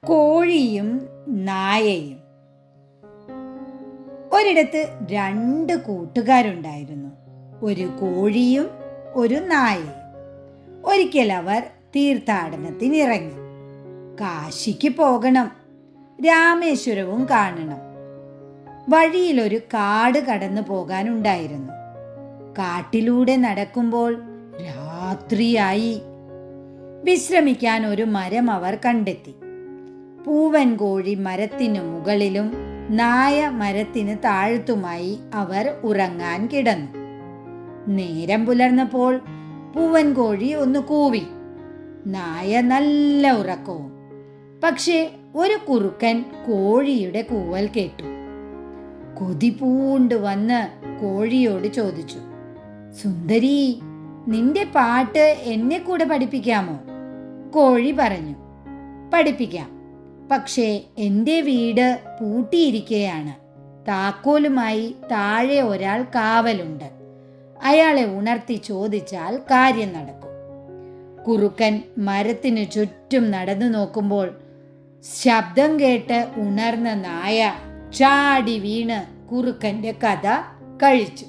കോഴിയും നായയും. ഒരിടത്ത് 2 കൂട്ടുകാരുണ്ടായിരുന്നു, ഒരു കോഴിയും ഒരു നായയും. ഒരിക്കൽ അവർ തീർത്ഥാടനത്തിനിറങ്ങി. കാശിക്ക് പോകണം, രാമേശ്വരവും കാണണം. വഴിയിലൊരു കാട് കടന്നു പോകാനുണ്ടായിരുന്നു. കാട്ടിലൂടെ നടക്കുമ്പോൾ രാത്രിയായി. വിശ്രമിക്കാൻ ഒരു മരം അവർ കണ്ടെത്തി. പൂവൻ കോഴി മരത്തിനു മുകളിലും നായ മരത്തിന് താഴത്തുമായി അവർ ഉറങ്ങാൻ കിടന്നു. നേരം പുലർന്നപ്പോൾ പൂവൻ കോഴി ഒന്ന് കൂവി. നായ നല്ല ഉറക്കവും. പക്ഷേ ഒരു കുറുക്കൻ കോഴിയുടെ കൂവൽ കേട്ടു. കൊതി പൂണ്ട് വന്ന് കോഴിയോട് ചോദിച്ചു, സുന്ദരി, നിന്റെ പാട്ട് എന്നെ കൂടെ പഠിപ്പിക്കാമോ? കോഴി പറഞ്ഞു, പഠിപ്പിക്കാം. പക്ഷേ എൻ്റെ വീട് പൂട്ടിയിരിക്കുകയാണ്. താക്കോലുമായി താഴെ ഒരാൾ കാവലുണ്ട്. അയാളെ ഉണർത്തി ചോദിച്ചാൽ കാര്യം നടക്കും. കുറുക്കൻ മരത്തിനു ചുറ്റും നടന്നു നോക്കുമ്പോൾ ശബ്ദം കേട്ട് ഉണർന്ന നായ ചാടി വീണ് കുറുക്കൻ്റെ കഥ കഴിച്ചു.